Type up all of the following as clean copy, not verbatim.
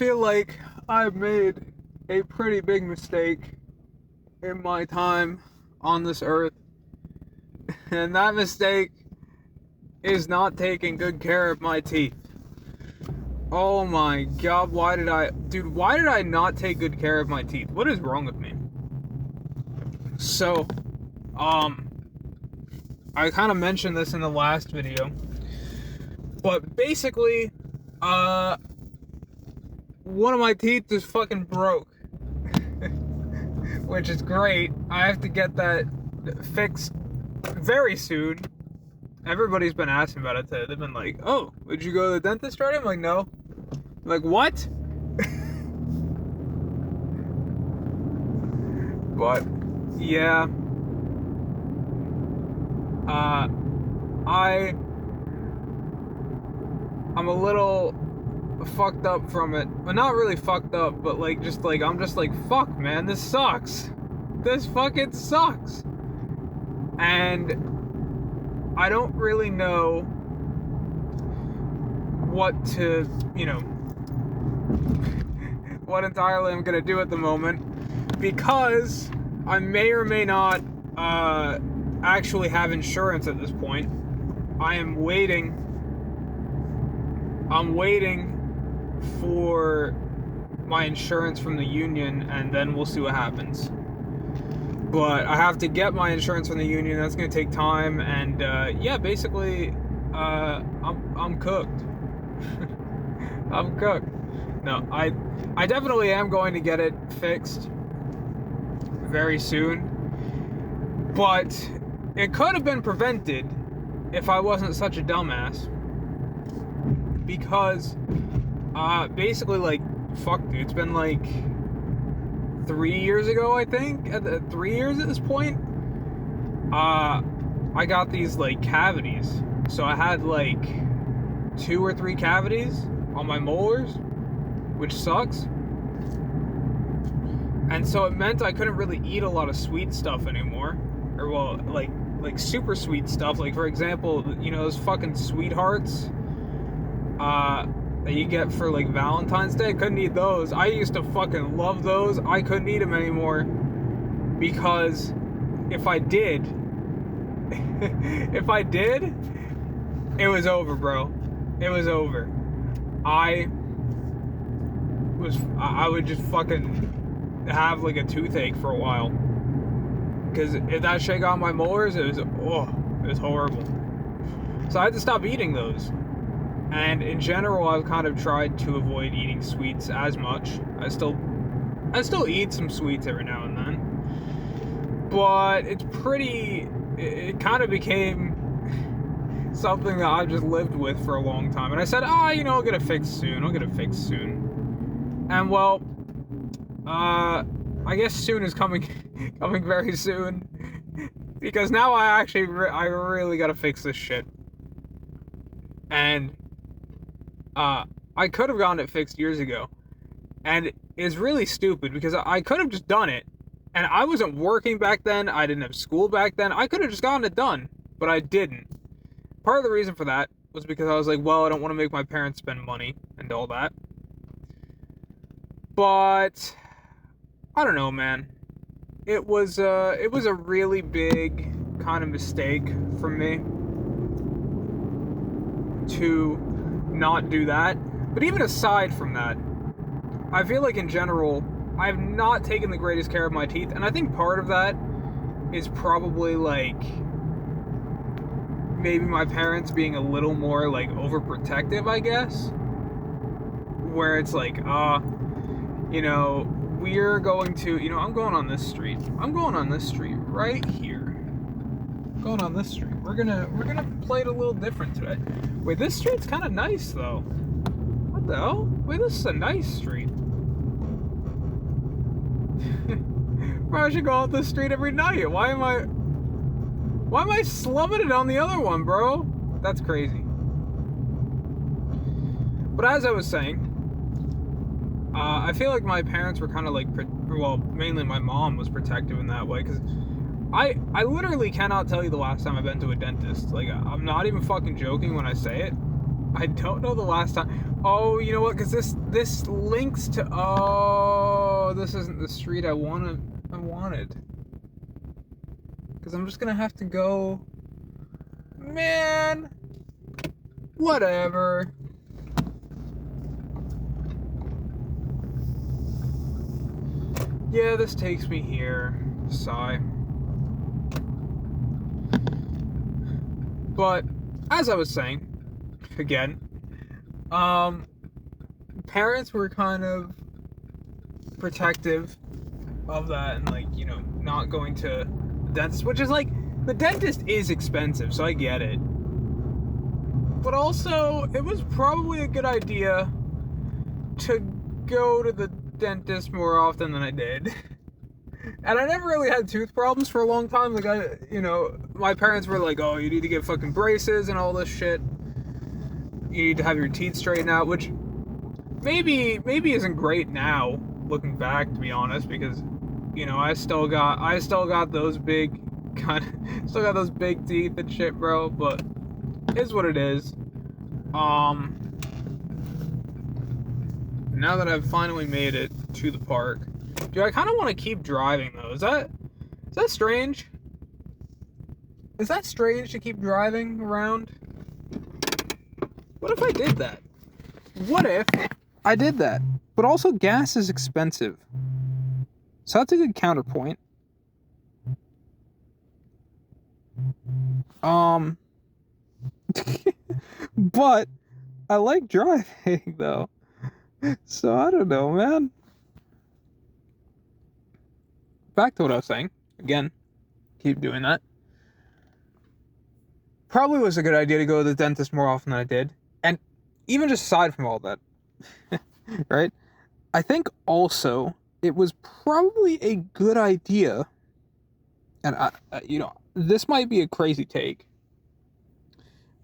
feel like I've made a pretty big mistake in my time on this earth. And that mistake is not taking good care of my teeth. Oh my god, why did I not take good care of my teeth? What is wrong with me? So, I kind of mentioned this in the last video, but basically, one of my teeth is fucking broke. Which is great. I have to get that fixed very soon. Everybody's been asking about it today. They've been like, oh, did you go to the dentist already? I'm like, no. I'm like, what? But, yeah. I'm a little fucked up from it. Well, not really fucked up, but I'm just like, fuck, man, this sucks. This fucking sucks. And I don't really know what to, what entirely I'm gonna do at the moment, because I may or may not actually have insurance at this point. I'm waiting for my insurance from the union, and then we'll see what happens. But I have to get my insurance from the union. That's gonna take time, and yeah, basically, I'm cooked. I'm cooked. No, I definitely am going to get it fixed very soon, but it could have been prevented if I wasn't such a dumbass. Because, basically, like, fuck, dude, it's been like 3 years ago, I think, 3 years at this point, I got these, like, cavities. So I had, like, 2 or 3 cavities on my molars, which sucks. And so it meant I couldn't really eat a lot of sweet stuff anymore. Or, well, like super sweet stuff. Like, for example, those fucking sweethearts that you get for, like, Valentine's Day. I couldn't eat those. I used to fucking love those. I couldn't eat them anymore, because if I did, it was over, bro. It was over. I would just fucking have, like, a toothache for a while, because if that shit got on my molars, it was horrible. So I had to stop eating those. And in general, I've kind of tried to avoid eating sweets as much. I still eat some sweets every now and then. But it kind of became something that I've just lived with for a long time. And I said, I'll get it fixed soon. And well, I guess soon is coming very soon. Because now I really gotta fix this shit. And I could have gotten it fixed years ago. And it's really stupid, because I could have just done it. And I wasn't working back then. I didn't have school back then. I could have just gotten it done. But I didn't. Part of the reason for that was because I was like, well, I don't want to make my parents spend money and all that. But I don't know, man. It was a really big kind of mistake for me to not do that. But even aside from that, I feel like in general, I've not taken the greatest care of my teeth, and I think part of that is probably, like, maybe my parents being a little more, like, overprotective, I guess, where it's like, we're going to, I'm going on this street right here. Going on this street. We're gonna play it a little different today. Wait, this street's kind of nice, though. What the hell? Wait, this is a nice street. Bro, I should go out this street every night. Why am I slumming it on the other one, bro? That's crazy. But as I was saying, I feel like my parents were kind of like, mainly my mom was protective in that way, because I literally cannot tell you the last time I've been to a dentist. Like, I'm not even fucking joking when I say it. I don't know the last time. Oh, you know what? Because this links to. Oh, this isn't the street I wanted. Because I'm just gonna have to go. Man, whatever. Yeah, this takes me here. Sigh. But as I was saying, again, parents were kind of protective of that and, like, you know, not going to the dentist, which is like, the dentist is expensive, so I get it. But also, it was probably a good idea to go to the dentist more often than I did. And I never really had tooth problems for a long time. Like, my parents were like, oh, you need to get fucking braces and all this shit. You need to have your teeth straightened out, which maybe isn't great now, looking back, to be honest, because, you know, I still got those big still got those big teeth and shit, bro, but it's what it is. Now that I've finally made it to the park, dude, I kind of want to keep driving, though. Is that strange? Is that strange to keep driving around? What if I did that? What if I did that? But also, gas is expensive. So that's a good counterpoint. But I like driving, though. So I don't know, man. Back to what I was saying. Again, keep doing that. Probably was a good idea to go to the dentist more often than I did. And even just aside from all that, right? I think also it was probably a good idea, and this might be a crazy take,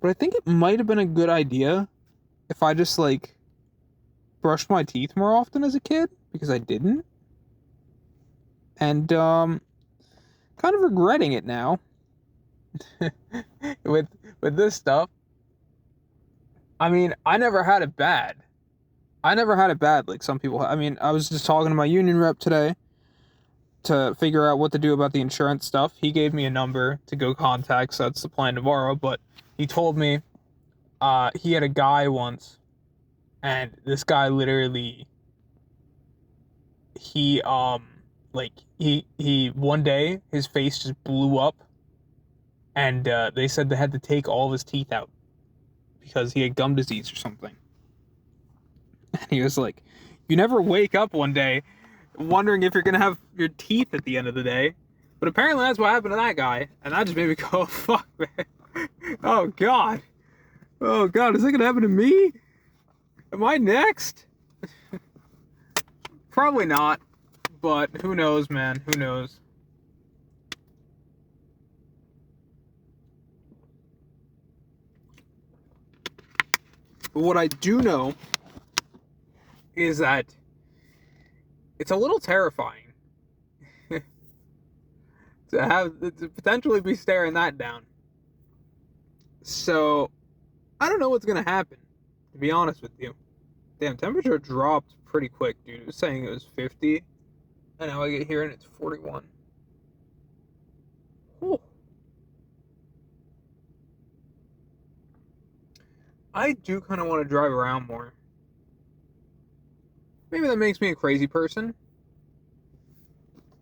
but I think it might have been a good idea if I just, like, brushed my teeth more often as a kid, because I didn't. And, kind of regretting it now. with this stuff. I mean, I never had it bad like some people. I mean, I was just talking to my union rep today to figure out what to do about the insurance stuff. He gave me a number to go contact, so that's the plan tomorrow. But he told me he had a guy once, and this guy literally, he one day his face just blew up, and they said they had to take all of his teeth out because he had gum disease or something. And he was like, you never wake up one day wondering if you're gonna have your teeth at the end of the day. But apparently that's what happened to that guy, and that just made me go, oh, fuck, man. Oh god, is that gonna happen to me? Am I next? Probably not, but who knows, man, who knows. But what I do know is that it's a little terrifying to potentially be staring that down. So I don't know what's gonna happen, to be honest with you. Damn, temperature dropped pretty quick, dude. It was saying it was 50, and now I get here and it's 41. Whew. I do kind of want to drive around more. Maybe that makes me a crazy person.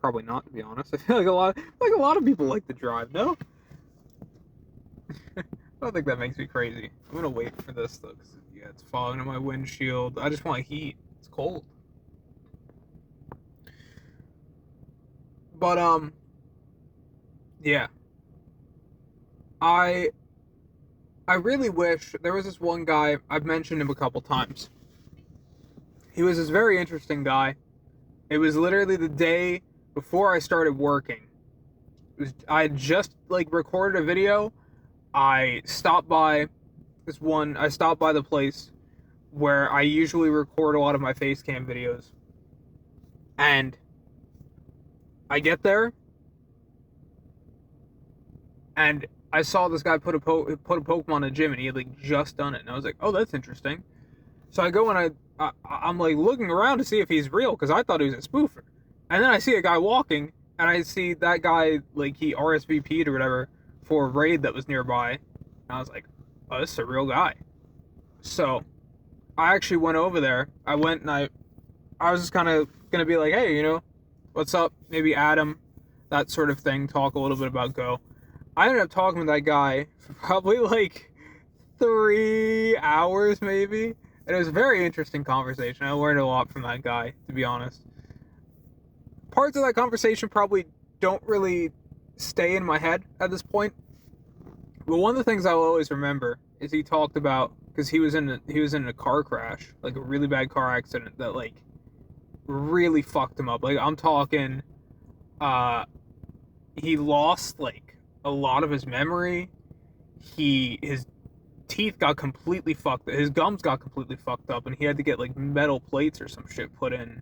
Probably not, to be honest. I feel like a lot of people like to drive, no? I don't think that makes me crazy. I'm gonna wait for this though, because yeah, it's fogging in my windshield. I just want heat. It's cold. But yeah. I really wish there was this one guy. I've mentioned him a couple times. He was this very interesting guy. It was literally the day before I started working. I had just, like, recorded a video. I stopped by the place where I usually record a lot of my face cam videos. And I get there, and I saw this guy put a Pokemon in a gym, and he had like just done it, and I was like, oh, that's interesting. So I go and I'm like looking around to see if he's real, because I thought he was a spoofer. And then I see a guy walking, and I see that guy, like, he RSVP'd or whatever for a raid that was nearby. And I was like, oh, this is a real guy. So I actually went over there. I went and I was just kind of gonna be like, hey, what's up? Maybe Adam, that sort of thing. Talk a little bit about Go. I ended up talking to that guy for probably like 3 hours, maybe. And it was a very interesting conversation. I learned a lot from that guy, to be honest. Parts of that conversation probably don't really stay in my head at this point. But one of the things I will always remember is he talked about, because he was in a car crash, like a really bad car accident that like really fucked him up. Like, I'm talking, he lost like a lot of his memory. His teeth got completely fucked. His gums got completely fucked up, and he had to get like metal plates or some shit put in,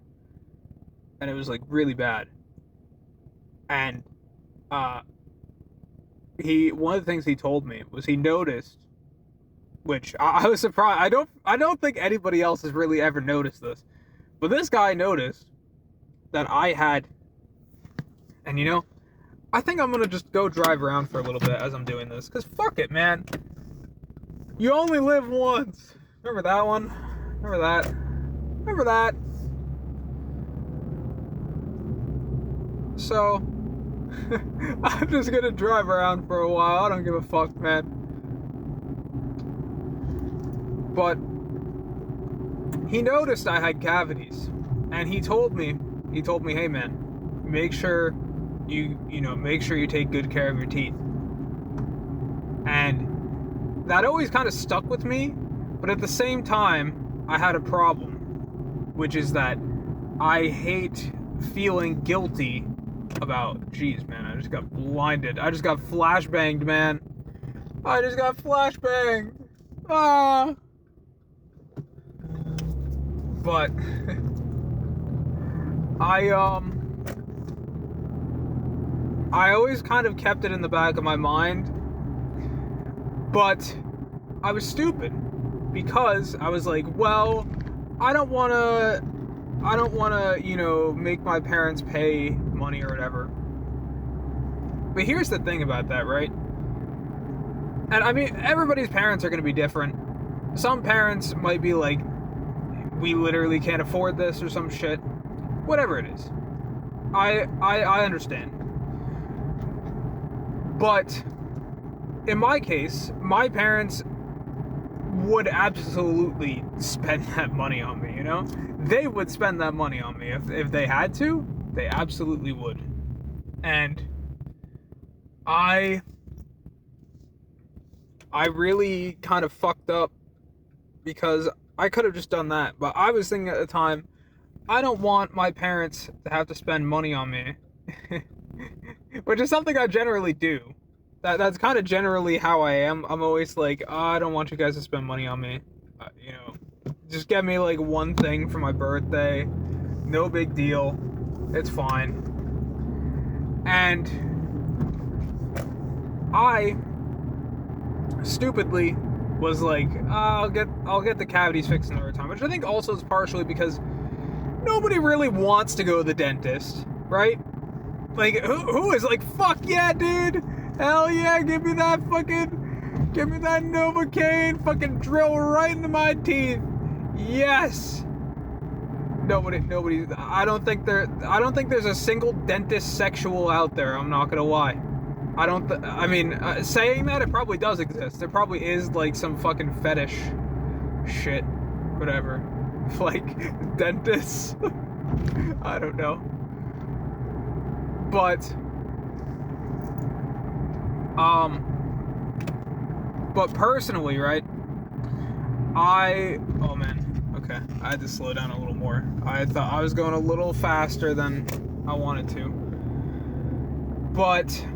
and it was like really bad. And one of the things he told me was he noticed, which I was surprised. I don't think anybody else has really ever noticed this, but this guy noticed that I had, and I think I'm gonna just go drive around for a little bit as I'm doing this, because fuck it, man. You only live once. Remember that one? Remember that? Remember that? So, I'm just gonna drive around for a while. I don't give a fuck, man. But he noticed I had cavities, and he told me, hey man, make sure you take good care of your teeth. And that always kind of stuck with me, but at the same time, I had a problem, which is that I hate feeling guilty about, jeez, man, I just got blinded. I just got flashbanged, man. I just got flashbanged. Ah. But I always kind of kept it in the back of my mind. But I was stupid, because I was like, well, I don't want to, make my parents pay money or whatever. But here's the thing about that, right? And I mean, everybody's parents are going to be different. Some parents might be like, we literally can't afford this or some shit. Whatever it is. I understand. But in my case, my parents would absolutely spend that money on me, They would spend that money on me. If they had to, they absolutely would. And I really kind of fucked up, because I could have just done that. But I was thinking at the time, I don't want my parents to have to spend money on me. Which is something I generally do. That's kind of generally how I am. I'm always like, oh, I don't want you guys to spend money on me. Just get me like one thing for my birthday. No big deal. It's fine. And I stupidly was like, I'll get the cavities fixed another time. Which I think also is partially because nobody really wants to go to the dentist, right? Like, who is like, fuck yeah, dude? Hell yeah, give me that Novocaine, fucking drill right into my teeth. Yes. Nobody, I don't think there's a single dentist sexual out there, I'm not gonna lie. Saying that, it probably does exist. There probably is, like, some fucking fetish shit, whatever. Like, dentists. I don't know. But personally, right, oh man, okay, I had to slow down a little more. I thought I was going a little faster than I wanted to. But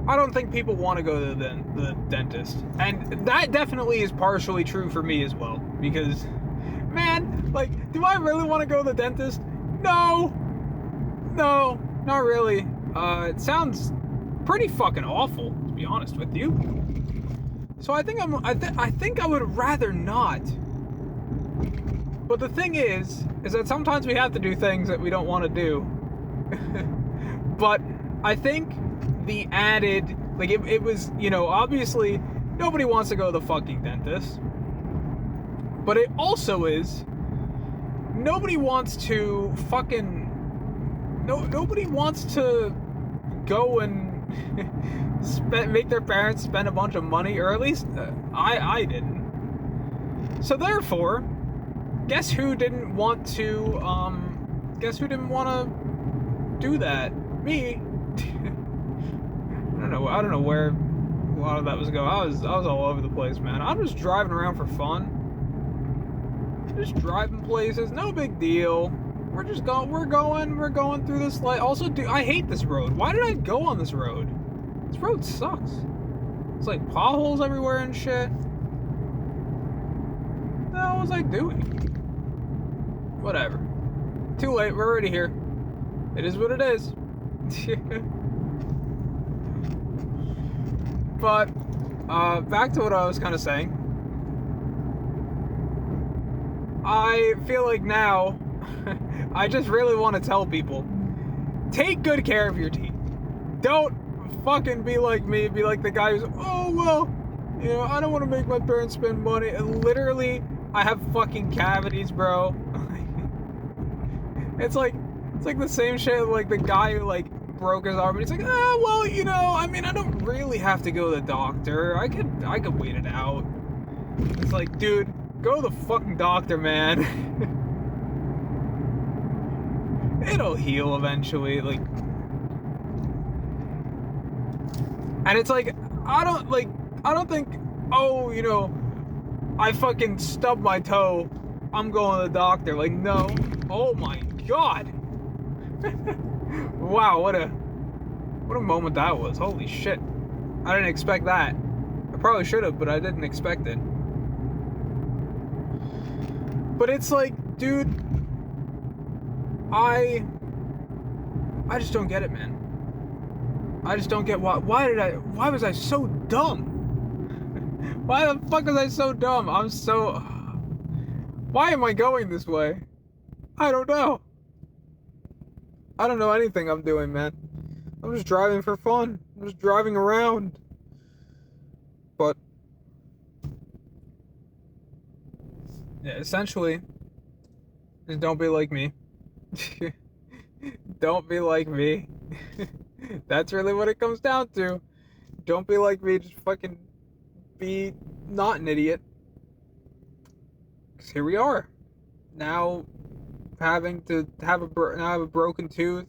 I don't think people want to go to the dentist. And that definitely is partially true for me as well. Because, man, like, do I really want to go to the dentist? No, not really. It sounds pretty fucking awful, to be honest with you. So I think I think I would rather not. But the thing is that sometimes we have to do things that we don't want to do. But I think the added, like, it was, you know, obviously nobody wants to go to the fucking dentist. But it also is, nobody wants to nobody wants to go and make their parents spend a bunch of money, or at least I didn't. So therefore, guess who didn't want to do that? Me. I don't know where a lot of that was going. I was all over the place, man. I'm just driving around for fun. Just driving places, no big deal. We're going through this light. Also, dude, I hate this road. Why did I go on this road? This road sucks. It's like potholes everywhere and shit. What the hell was I doing? Whatever. Too late, we're already here. It is what it is. But, back to what I was kind of saying. I feel like now, I just really want to tell people, take good care of your teeth. Don't fucking be like me, be like the guy who's, oh, well, you know, I don't want to make my parents spend money. And literally, I have fucking cavities, bro. It's like the same shit, like the guy who, like, broke his arm, and he's like, oh, well, you know, I mean, I don't really have to go to the doctor. I could wait it out. It's like, dude, go to the fucking doctor, man. It'll heal eventually, like. And it's like, I don't think, oh, you know, I fucking stubbed my toe, I'm going to the doctor. Like, no. Oh my god. Wow, what a moment that was. Holy shit. I didn't expect that. I probably should have, but I didn't expect it. But it's like, dude, I just don't get it, man. I just don't get why was I so dumb? Why the fuck was I so dumb? Why am I going this way? I don't know. I don't know anything I'm doing, man. I'm just driving for fun. I'm just driving around. But yeah, essentially, just don't be like me. Don't be like me. That's really what it comes down to. Don't be like me, just fucking be not an idiot. 'Cause here we are. Now having to have a broken tooth.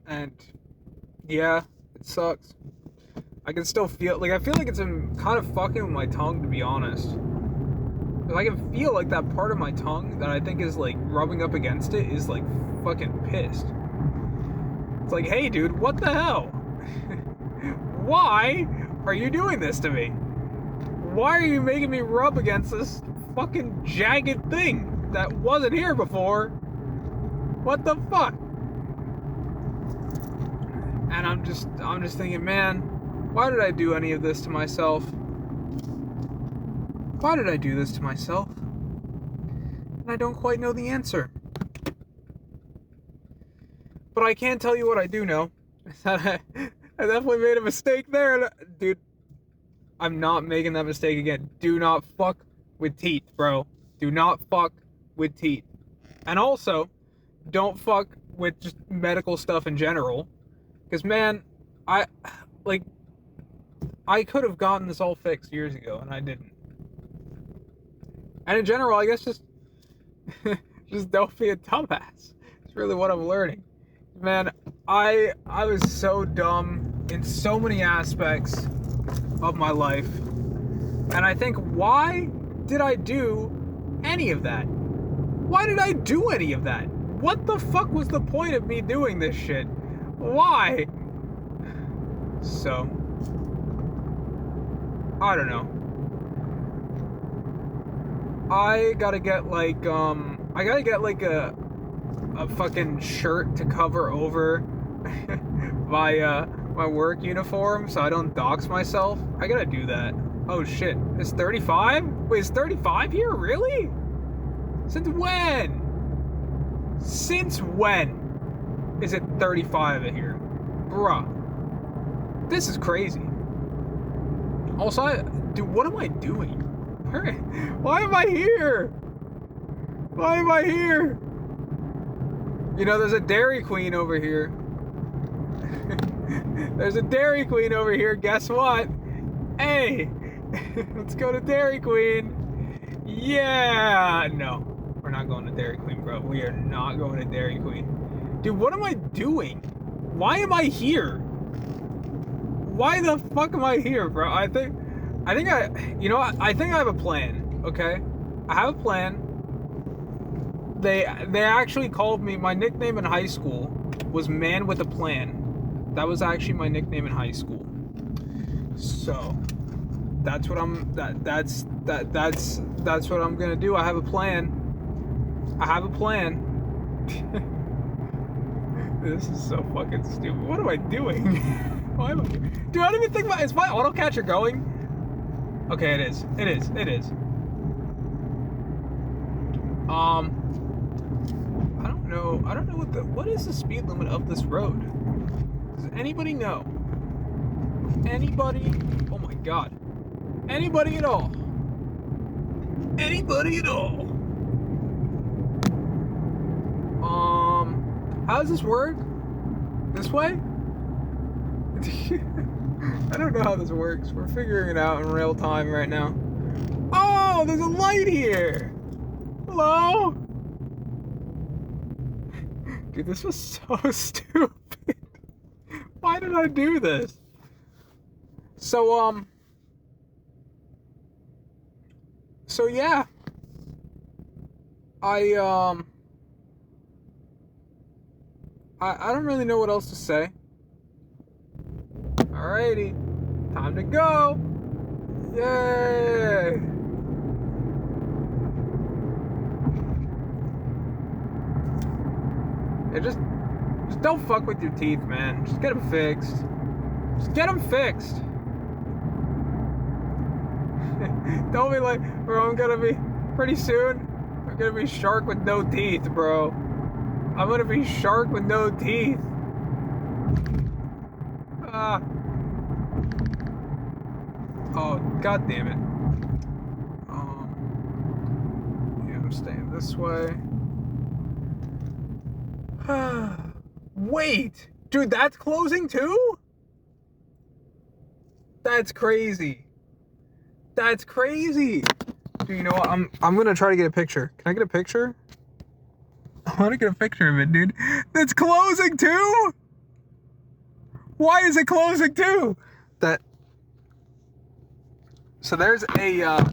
And yeah, it sucks. I can still feel like it's kind of fucking with my tongue, to be honest. I can feel like that part of my tongue that I think is like rubbing up against it is like fucking pissed. It's like, hey dude, what the hell? Why are you doing this to me? Why are you making me rub against this fucking jagged thing that wasn't here before? What the fuck? And I'm just thinking, man, why did I do any of this to myself? Why did I do this to myself? And I don't quite know the answer. But I can tell you what I do know. I definitely made a mistake there. Dude, I'm not making that mistake again. Do not fuck with teeth, bro. Do not fuck with teeth. And also, don't fuck with just medical stuff in general. Because, man, I could have gotten this all fixed years ago, and I didn't. And in general, I guess just don't be a dumbass. It's really what I'm learning. Man, I was so dumb in so many aspects of my life. And I think, why did I do any of that? Why did I do any of that? What the fuck was the point of me doing this shit? Why? So, I don't know. I gotta get like a a fucking shirt to cover over my my work uniform so I don't dox myself. I gotta do that. Oh shit, it's 35? Wait, is 35 here? Really? Since when? Since when is it 35 here? Bruh. This is crazy. Also, dude, what am I doing? Why am I here? Why am I here? You know, there's a Dairy Queen over here. There's a Dairy Queen over here. Guess what? Hey, let's go to Dairy Queen. Yeah. No, we're not going to Dairy Queen, bro. We are not going to Dairy Queen. Dude, what am I doing? Why am I here? Why the fuck am I here, bro? I think you know what? I think I have a plan, okay? I have a plan. They actually called me, my nickname in high school was Man with a Plan. That was actually my nickname in high school. So, that's what that's what I'm gonna do. I have a plan. This is so fucking stupid. What am I doing? Why am I... Dude, I don't even think is my auto catcher going? Okay, it is. It is. I don't know what is the speed limit of this road? Does anybody know? Anybody? Oh my god. Anybody at all? Anybody at all? How does this work? This way? I don't know how this works. We're figuring it out in real time right now. Oh, there's a light here. Hello? Dude, this was so stupid. Why did I do this? So yeah. I don't really know what else to say. Alrighty, time to go. Yay! Yeah, just don't fuck with your teeth, man. Just get them fixed. Just get them fixed. Don't be like, bro, I'm gonna be, pretty soon, I'm gonna be shark with no teeth, bro. I'm gonna be shark with no teeth. Oh, god damn it. Yeah, I'm staying this way. Wait! Dude, that's closing too? That's crazy. That's crazy. Dude, you know what? I'm gonna try to get a picture. Can I get a picture? I wanna get a picture of it, dude. That's closing too? Why is it closing too? So there's a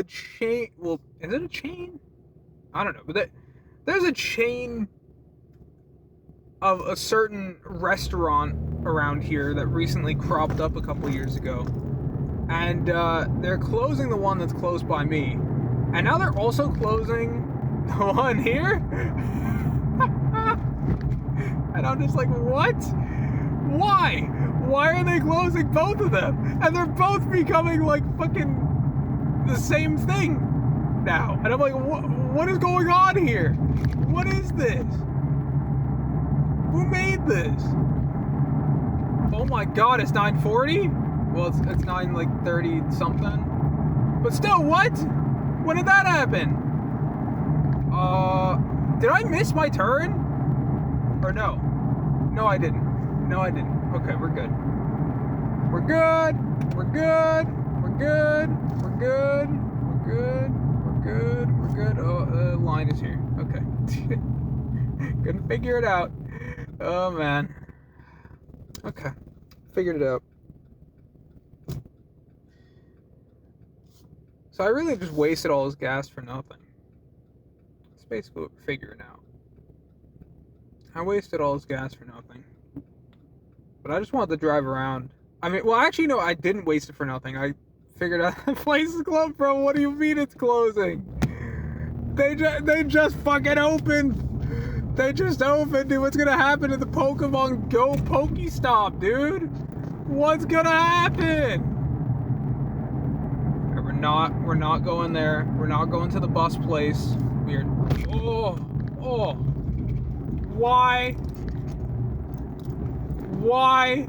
chain. Well, is it a chain? I don't know, but there's a chain of a certain restaurant around here that recently cropped up a couple years ago, and they're closing the one that's close by me, and now they're also closing the one here. And I'm just like, what? Why? Why are they closing both of them? And they're both becoming like fucking the same thing now. And I'm like, what is going on here? What is this? Who made this? Oh my god, it's 9:40? Well, it's 9:30 something. But still, what? When did that happen? Did I miss my turn? Or no? No, I didn't. No, I didn't. Okay, we're good. We're good. We're good. We're good. We're good. We're good. We're good. We're good. Oh, the line is here. Okay. Couldn't figure it out. Oh, man. Okay. Figured it out. So I really just wasted all this gas for nothing. That's basically what we're figuring out. I wasted all this gas for nothing. But I just wanted to drive around. I mean, well, actually, no, I didn't waste it for nothing. I figured out the place is closed, bro. What do you mean it's closing? They just fucking opened. They just opened, dude. What's gonna happen to the Pokemon Go Pokestop, dude? What's gonna happen? We're not going there. We're not going to the bus place. We're oh. Why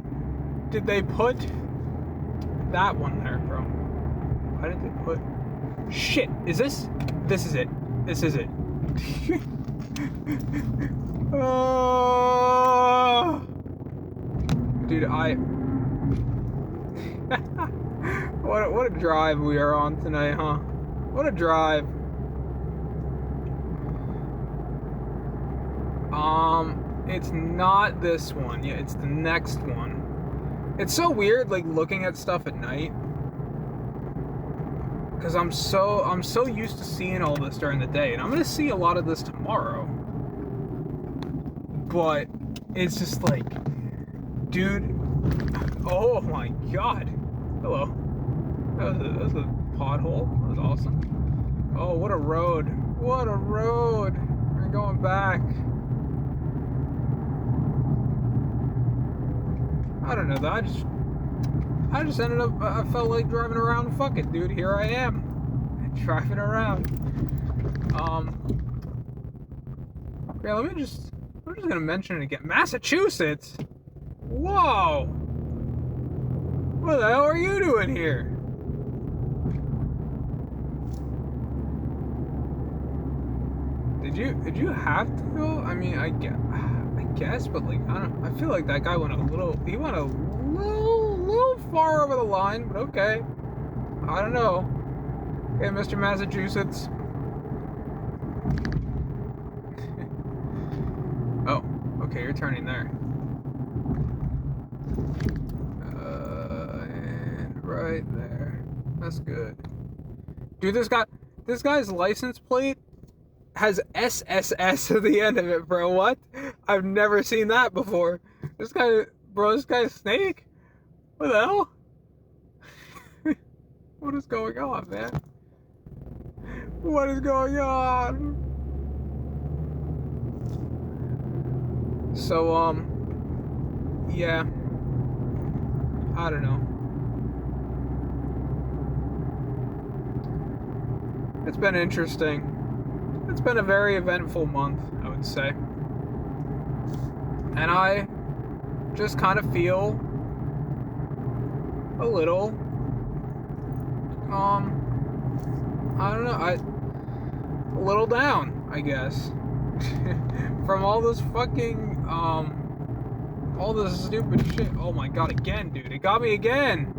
did they put that one there, bro? Why did they put shit? This is it. This is it. Oh, dude, what a drive we are on tonight, huh? What a drive. It's not this one. Yeah, it's the next one. It's so weird, like, looking at stuff at night, because I'm so used to seeing all this during the day, and I'm gonna see a lot of this tomorrow. But it's just like, dude, oh my god. Hello. That was a pothole. That was awesome. Oh, what a road. What a road. We're going back. I don't know, though. I just ended up, I felt like driving around. Fuck it, dude. Here I am. Driving around. Yeah, I'm just gonna mention it again. Massachusetts? Whoa! What the hell are you doing here? Did you have to go? I mean, I guess, but like, I feel like that guy went a little far over the line, but okay. I don't know. Okay, Mr. Massachusetts. Oh, okay, you're turning there. And right there. That's good. Dude, this guy's license plate has SSS at the end of it, bro. What? I've never seen that before. This guy's a snake? What the hell? What is going on, man? What is going on? So, yeah. I don't know. It's been interesting. It's been a very eventful month, I would say. And I just kind of feel a little, I don't know, a little down, I guess. From all this fucking, all this stupid shit. Oh my god, again, dude. It got me again.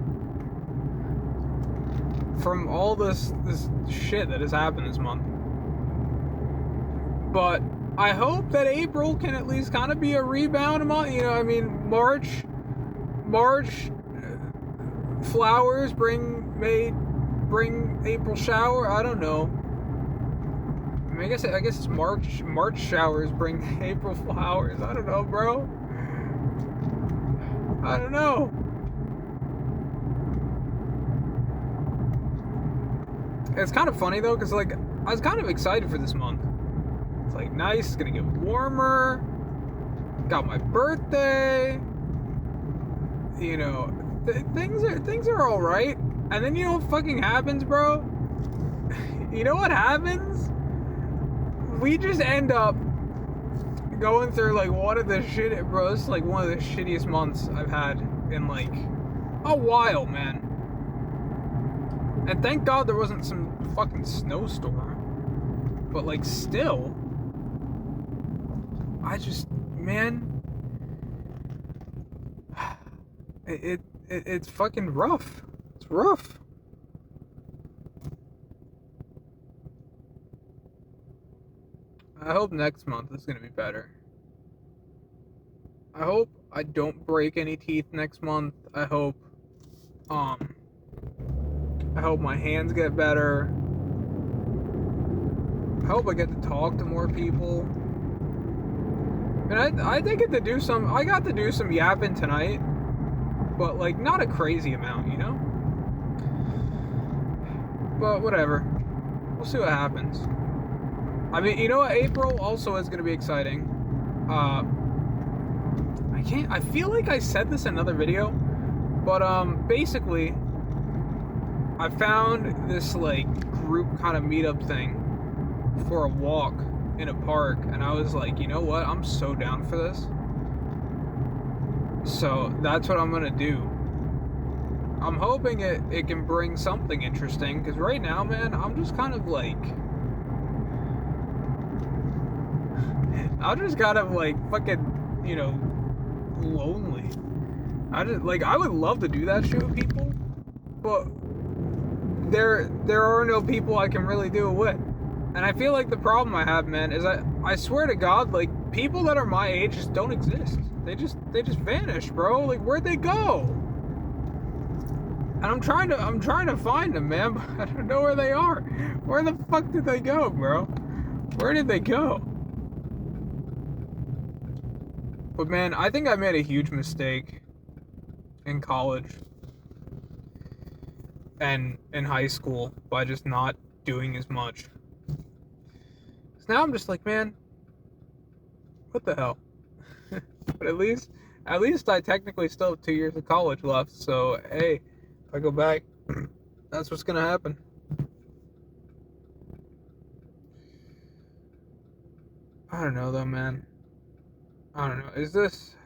From all this shit that has happened this month. But I hope that April can at least kind of be a rebound month. You know, I mean, March, flowers bring April shower. I don't know. I mean, I guess it's March showers bring April flowers. I don't know, bro. I don't know. It's kind of funny though, because like I was kind of excited for this month. It's like nice, it's gonna get warmer. Got my birthday. You know, things are all right. And then you know what fucking happens, bro? You know what happens? We just end up going through like one of the shit, bro. This is like one of the shittiest months I've had in like a while, man. And thank God there wasn't some fucking snowstorm. But like still, I just, man, it's fucking rough. It's rough. I hope next month is gonna be better. I hope I don't break any teeth next month. I hope my hands get better. I hope I get to talk to more people. And I got to do some yapping tonight, but like not a crazy amount, you know? But whatever. We'll see what happens. I mean, you know what? April also is going to be exciting. I feel like I said this in another video, but basically, I found this like group kind of meetup thing for a walk in a park, and I was like, you know what? I'm so down for this. So that's what I'm gonna do. I'm hoping it can bring something interesting, because right now, man, I'm just kind of like, I'm just kind of like fucking, you know, lonely. I would love to do that shit with people, but there are no people I can really do it with. And I feel like the problem I have, man, is I swear to God, like, people that are my age just don't exist. They just vanish, bro. Like, where'd they go? And I'm trying to find them, man, but I don't know where they are. Where the fuck did they go, bro? Where did they go? But man, I think I made a huge mistake in college and in high school by just not doing as much. So now I'm just like, man, what the hell? But at least I technically still have 2 years of college left. So hey, if I go back, that's what's gonna happen. I don't know though, man. I don't know. Is this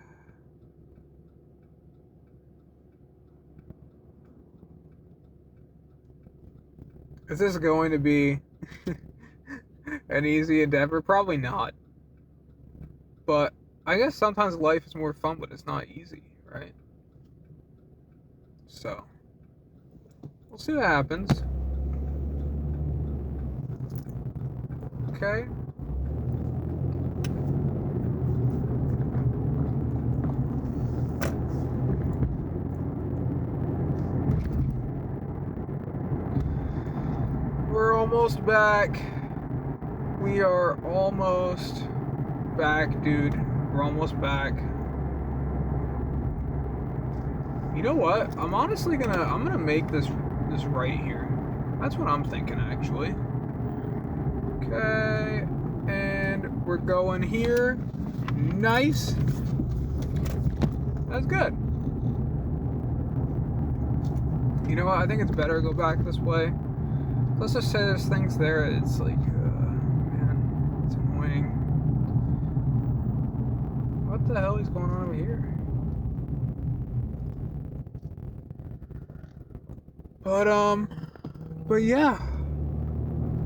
going to be an easy endeavor? Probably not. But I guess sometimes life is more fun, but it's not easy, right? So we'll see what happens. Okay. We're almost back. We are almost back, dude. We're almost back. You know what? I'm gonna make this right here. That's what I'm thinking, actually. Okay, and we're going here. Nice. That's good. You know what? I think it's better to go back this way. Let's just say there's things there. It's like, man, it's annoying. What the hell is going on over here? But yeah,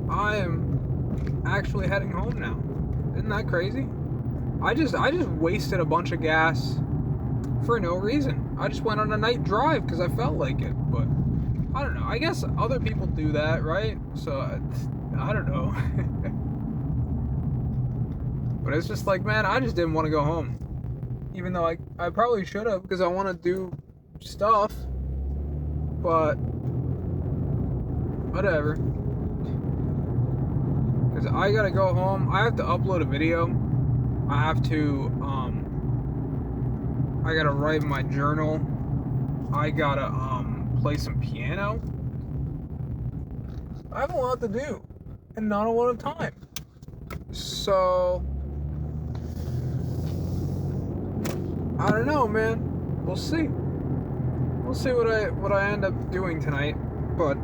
I am actually heading home now. Isn't that crazy? I just wasted a bunch of gas for no reason. I just went on a night drive because I felt like it, but I don't know. I guess other people do that, right? So I don't know. But it's just like, man, I just didn't want to go home, even though I probably should have, because I want to do stuff. But whatever. Because I gotta go home. I have to upload a video. I have to, I gotta write my journal. I gotta, play some piano. I have a lot to do. And not a lot of time. So, I don't know, man. We'll see. We'll see what I end up doing tonight. But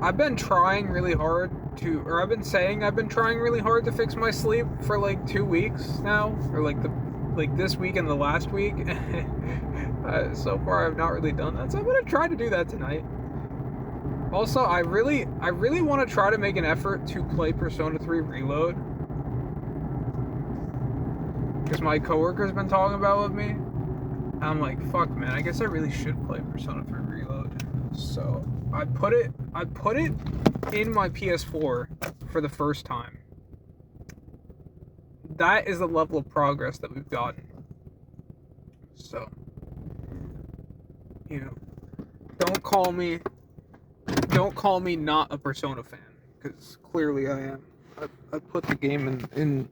I've been trying really hard I've been saying I've been trying really hard to fix my sleep for like 2 weeks now, or like this week and the last week. So far I've not really done that, so I'm gonna try to do that tonight. Also, I really want to try to make an effort to play Persona 3 Reload, because my coworker's been talking about it with me. I'm like, fuck, man, I guess I really should play Persona 3 Reload. So I put it in my PS4 for the first time. That is the level of progress that we've gotten. So, you know, don't call me not a Persona fan, because clearly I am. I put the game in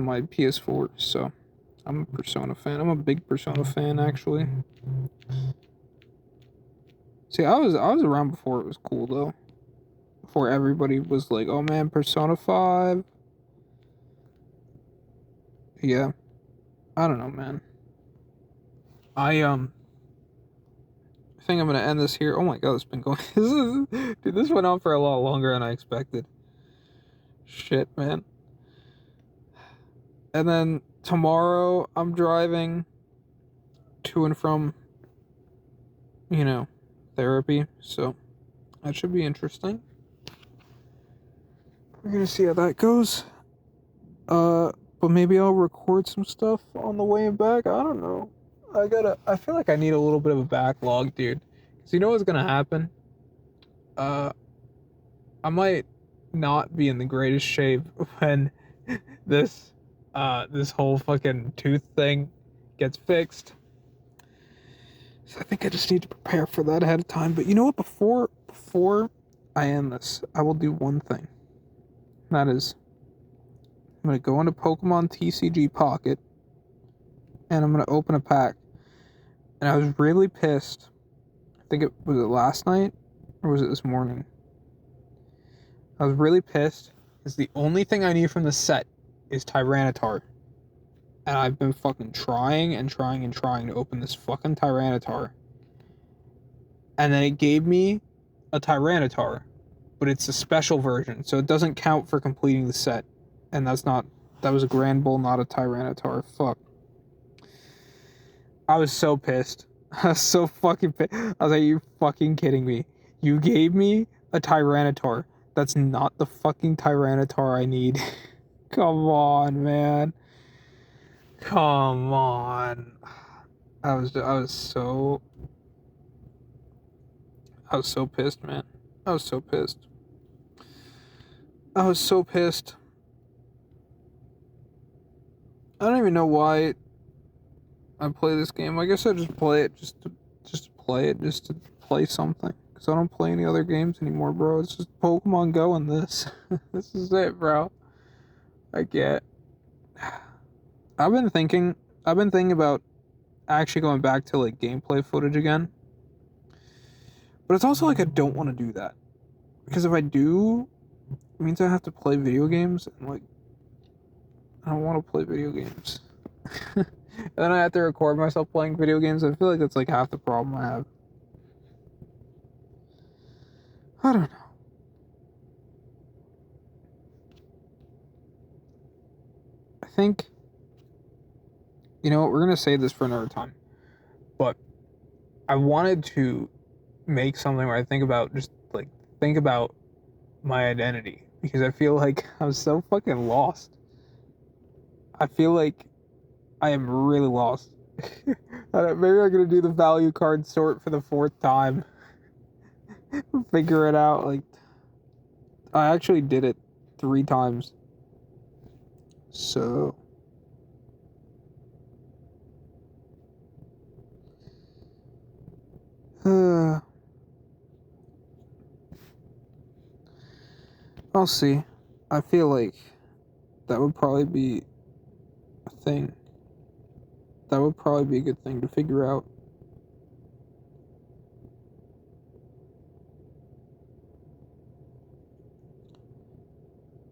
my PS4, so I'm a Persona fan. I'm a big Persona fan, actually. See, I was around before it was cool, though. before everybody was like, oh man, Persona 5. Yeah. I don't know, man. I think I'm gonna end this here. Oh my god, it's been going. Dude, this went on for a lot longer than I expected. Shit, man. And then tomorrow I'm driving to and from, therapy. So that should be interesting. We're gonna see how that goes. But maybe I'll record some stuff on the way back. I don't know. I feel like I need a little bit of a backlog, dude. Cause you know what's gonna happen? I might not be in the greatest shape when this this whole fucking tooth thing gets fixed. So I think I just need to prepare for that ahead of time. But you know what? Before I end this, I will do one thing. That is, I'm gonna go into Pokemon TCG Pocket, and I'm gonna open a pack. And I was really pissed. I think it was last night, or was it this morning? I was really pissed because the only thing I need from the set is Tyranitar. And I've been fucking trying to open this fucking Tyranitar. And then it gave me a Tyranitar, but it's a special version, so it doesn't count for completing the set. And that was a Grand Bull, not a Tyranitar. Fuck. I was so pissed. I was so fucking pissed. I was like, you fucking kidding me? You gave me a Tyranitar. That's not the fucking Tyranitar I need. Come on, man. Come on. I was so pissed, man. I was so pissed. I don't even know why I play this game. I guess I just play it just to play something. Because I don't play any other games anymore, bro. It's just Pokemon Go and this. This is it, bro. I get. I've been thinking about actually going back to like gameplay footage again. But it's also like I don't want to do that. Because if I do, it means I have to play video games, and like I don't want to play video games. And then I have to record myself playing video games. I feel like that's like half the problem I have. I don't know. I think, you know what, we're gonna save this for another time. But I wanted to make something where I think about my identity, because I feel like I'm so fucking lost. I feel like I am really lost. Maybe I'm gonna do the value card sort for the 4th time. Figure it out. Like, I actually did it 3 times. So I'll see. I feel like that would probably be a thing. That would probably be a good thing to figure out.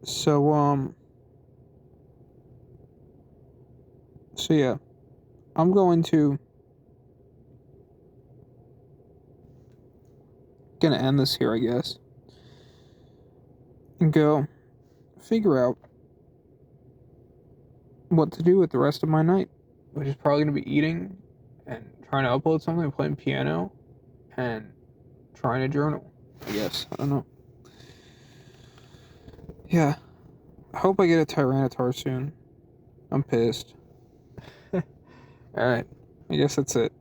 So yeah. I'm gonna end this here, I guess. And go figure out what to do with the rest of my night, which is probably going to be eating and trying to upload something, playing piano, and trying to journal, I guess. I don't know. Yeah. I hope I get a Tyranitar soon. I'm pissed. Alright. I guess that's it.